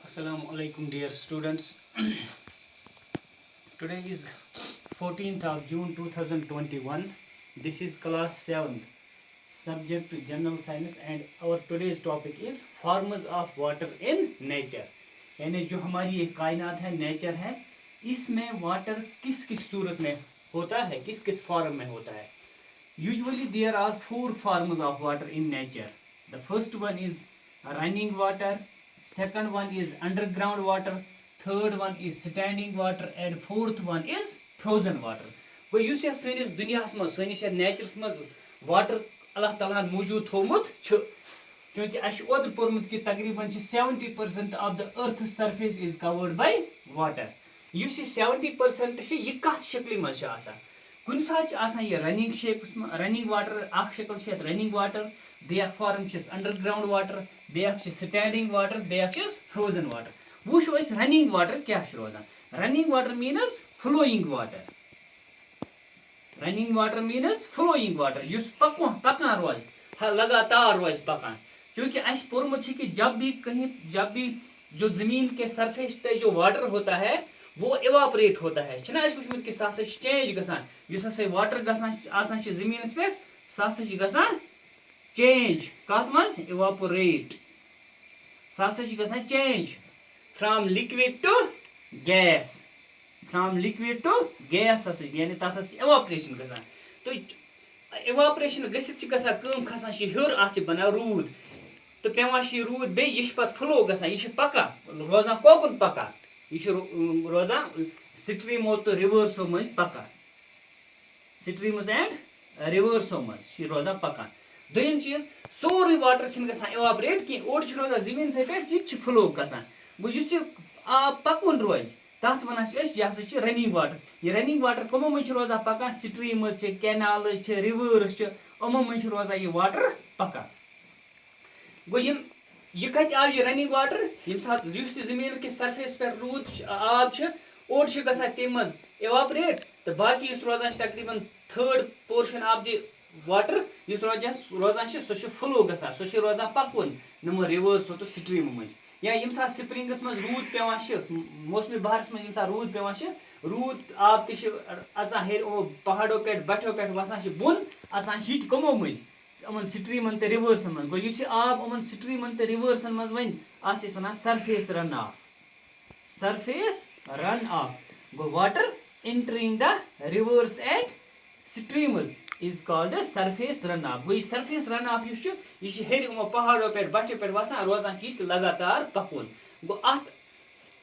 Assalamu alaikum dear students. Today is 14th of June 2021. This is class 7th, subject General Science, and our today's topic is forms of water in nature. यानी जो हमारी ये कायनात है, nature है, इसमें water किस किस सूरत में होता है, किस किस फॉर्म में होता है. Usually there are four forms of water in nature. The first one is running water, second one is underground water, third one is standing water, and fourth one is frozen water. Go use यह सैनिस दुनियास मज सैनिस यह नेचरस मज water अल्लाह ताला मौजूद थोमुत छु चूंकि अश ओत्र पोरमुत कि तकरीबन 70% of the earth surface is covered by water. Use यह 70% छि यह कत शक्ल मज छ आसान. कुन सात आसान यह रनिंग शेप्स रनिंग वाटर अख शक्ल छ रनिंग वाटर बेक फॉर्म छ अंडरग्राउंड वाटर बेक छ स्टैंडिंग वाटर बेक छ फ्रोजन वाटर. वुशो अस रनिंग वाटर क्या छ रोजान. Running water means flowing water. Running water means flowing water युस पकान रोज लगातार रोज पकान. क्योंकि अस पोरमुत कि जब भी जो जमीन के सरफेस पे जो वाटर होता है वो इवापोरेट होता है. छना अस वुचमुत कि सा चेंज गसान युस हसा वाटर गसान आसान छ जमीनस पे सा गसान चेंज कत मज इवापोरेट सा गसान change from liquid to gas. From liquid to gas यानी तथ इवापोरेशन गसान. तो इवापोरेशन गसित गसान कम खसान हर अत बना रूद तो पेवान रूद बे यह पत फ्लो गसान यह पकान रोजान कोकुन पकान यह रोजान स्ट्रीमो तो रिवर्सो मज पकान. स्ट्रीम्स एंड रिवर्सो मज रोजान पकान. दोयम चीज सोरे वाटर गसान इवापोरेट कि ओड रोजान जमीन से पे यह फ्लो गसान. गो युस आब पकवन रोज तथ वनान यह हसा रनिंग वाटर. यह रनिंग वाटर कमो मज रोजान पकान स्ट्रीम्स कैनाल रिवर्स यमो मज रोजान यह वाटर पकान. गो यह कत आव यह रनिंग वाटर यम सात जमीन के सरफेस पे रूद आब ओड गसान तम मज इवापोरेट तो बाकी रोजान तकरीबन third portion of the water रोजान सह फ्लो गसान सह रोजान पकवन नम रिवर्स तो स्ट्रीम मज. या यम सात स्प्रिंगस मज रूद पेवान मौसमी बहरस मज यम सात रूद पेवान रूद आब तचान हेर पहाड़ों पे बठो पे वसान बुन अचान यह कमो मज अमन स्ट्रीमन तो रिवर्सन मज. गो युस आब अमन स्ट्रीमन तो रिवर्सन मज वन अत वन surface run off. Surface run off. गो water entering the rivers and streams is called surface run off. गो यह सरफेस रन ऑफ यह हेर पहाड़ों पे बठो पे वसान रोजान यह लगातार पकवन. गो अत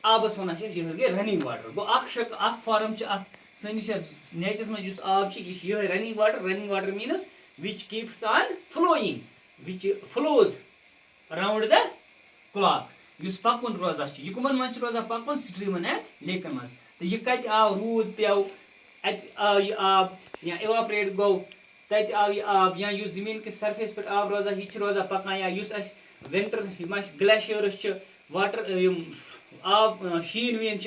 आबस वन यह गई रनिंग वाटर. गो अख फॉर्म सैनिस नेचरस मज आब यह running water. Running water means which keeps on flowing, which flows around the clock. युस पकवन रोजान यह कमन मज रोजान पकवन स्ट्रीमन एंड लेकन मज. तो यह कत आव रूद पेव अत आव यह आब या इवापोरेट गो तत आव यह आब या युस जमीन के सरफेस पे आब रोजान यह रोजान पकान. या युस अस विंटर ग्लेशियर्स वाटर आब शीन वीन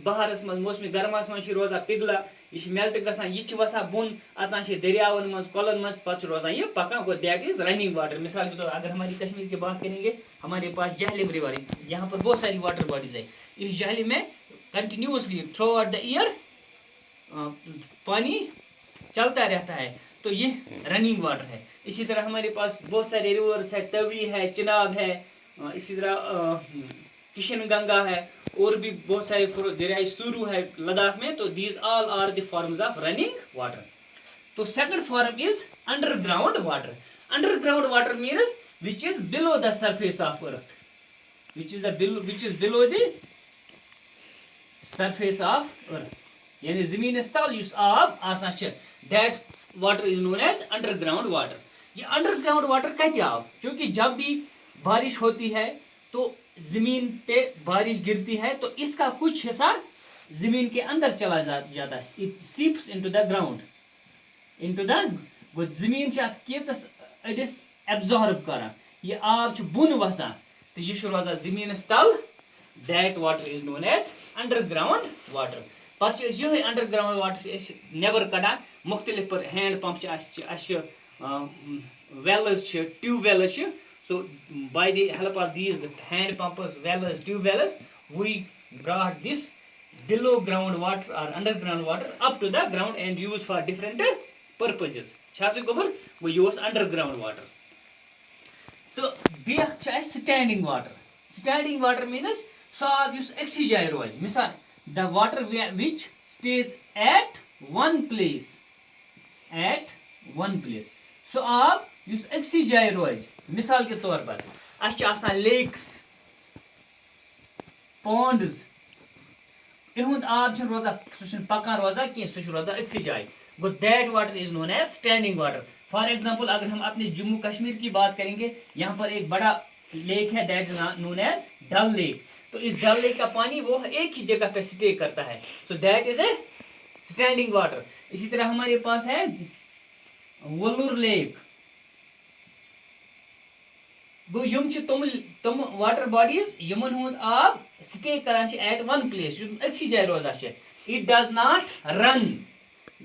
बहरस मज मौसमी गर्मास मज रोजान पिघला यह मेल्ट गसान यह वसान बुन अचान दरियावन मज कोलन मज पत रोजान यह पकान. Go that is running water. मिसाल के तौर अगर हमारी कश्मीर की बात करेंगे हमारे पास जहलम रिवर यहाँ पर बहुत सारी वाटर बॉडीज है. इस जहलम में continuously through out the year पानी चलता रहता है तो ये रनिंग वाटर है. इसी तरह हमारे पास बहुत सारे रिवर्स है, तवी है, चिनाब है, इसी तरह किशन गंगा है और भी बहुत सारे दरियाई सुरू है लद्दाख में. तो these all are the forms of running water. तो second form is underground water. Underground water means which is below the surface of earth. Which is below the surface of earth यानी जमीन तल युस आब आसान that water is known as underground water. ये underground water कत आव क्योंकि जब भी बारिश होती है तो जमीन पे बारिश गिरती है तो इसका कुछ हिस्सा जमीन के अंदर चला जाता है. It seeps into the ground into the zameen केचस अडिस एब्जॉर्ब करान. ये आब बुन वसान तो यह रोजान जमीन तल. That water is known as underground water. पत यह अंडरग्राउंड वाटर नेबर कड़ान मुख्तलिफ hand pump wells tube wells So by the help of these hand pumps, wells, tube wells, we brought this below ground water or underground water up to the ground and used for different purposes. We use underground water. So standing water. Standing water means so use exige misal the water which stays at one place. At one place. So आप use exige रोज मिसाल के तौर पर अच्छे आसान lakes, ponds इहुंद आब छ रोजा सु पकान रोजा कि सु रोजा अक्सी जाए गो that water is known as standing water. For example अगर हम अपने जम्मू कश्मीर की बात करेंगे, यहाँ पर एक बड़ा लेक है that is known as Dal lake. तो इस डल लेक का पानी वो एक ही जगह पे स्टे करता है, so that is a standing water. इसी तरह हमारे पास है वलूर लेक. गो यम तुम वाटर बॉडीज यमन हुंद आब स्टे करान एट वन प्लेस अक्सी जाए रोजा. It does not run.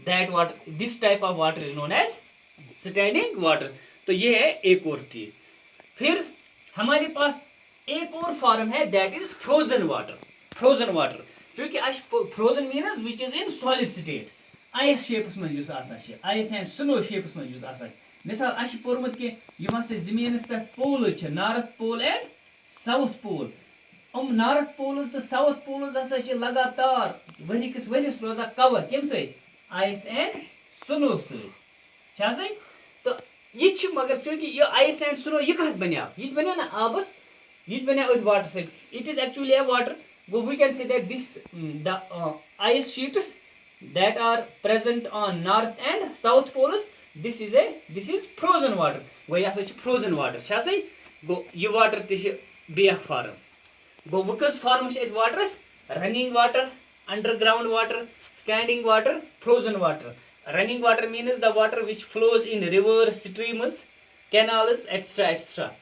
That water this type of water is known as standing water. तो ये है एक और चीज. फिर हमारे पास एक और फॉर्म है that is frozen water. Frozen water जो कि frozen means which is in solid state. Ice shapes में आइस एंड स्नो शेप्स में मिसाल अश पोर्मुत कि यम जमीन पे pole north pole and south pole. North poles तो साउथ पोल्स लगातार वरिस वरिस रोजान कवर कम आइस एंड स्नो सही. तो ये मगर चूंकि ये आइस एंड स्नो ये कत बनिया ये बनिया ना आबस ये बनिया वाटर से. It is actually a water. गो we can say that this the ice sheets that are present on north and south poles, this is frozen water. Go yasa frozen water chasai. Go ye water tish be form. Go wukas form is waters: running water, underground water, standing water, frozen water. Running water means the water which flows in rivers, streams, canals, etc.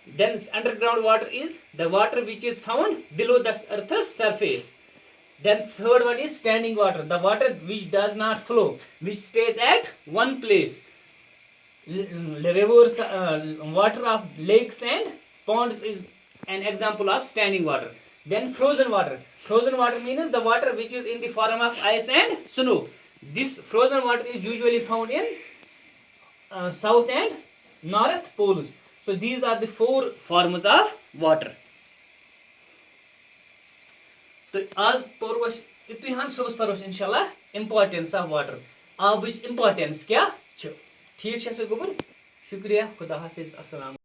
Then underground water is the water which is found below the earth's surface. Then third one is standing water, the water which does not flow, which stays at one place. Rivers, water of lakes and ponds is an example of standing water. Then frozen water. Frozen water means the water which is in the form of ice and snow. This frozen water is usually found in south and north poles. So these are the four forms of water. तो आज पर्वस इतु हम सुबह पर्वस इंशाल्लाह importance of water. आबच importance क्या छ. ठीक है गुबर. शुक्रिया. खुदा हाफिज. अस्सलाम.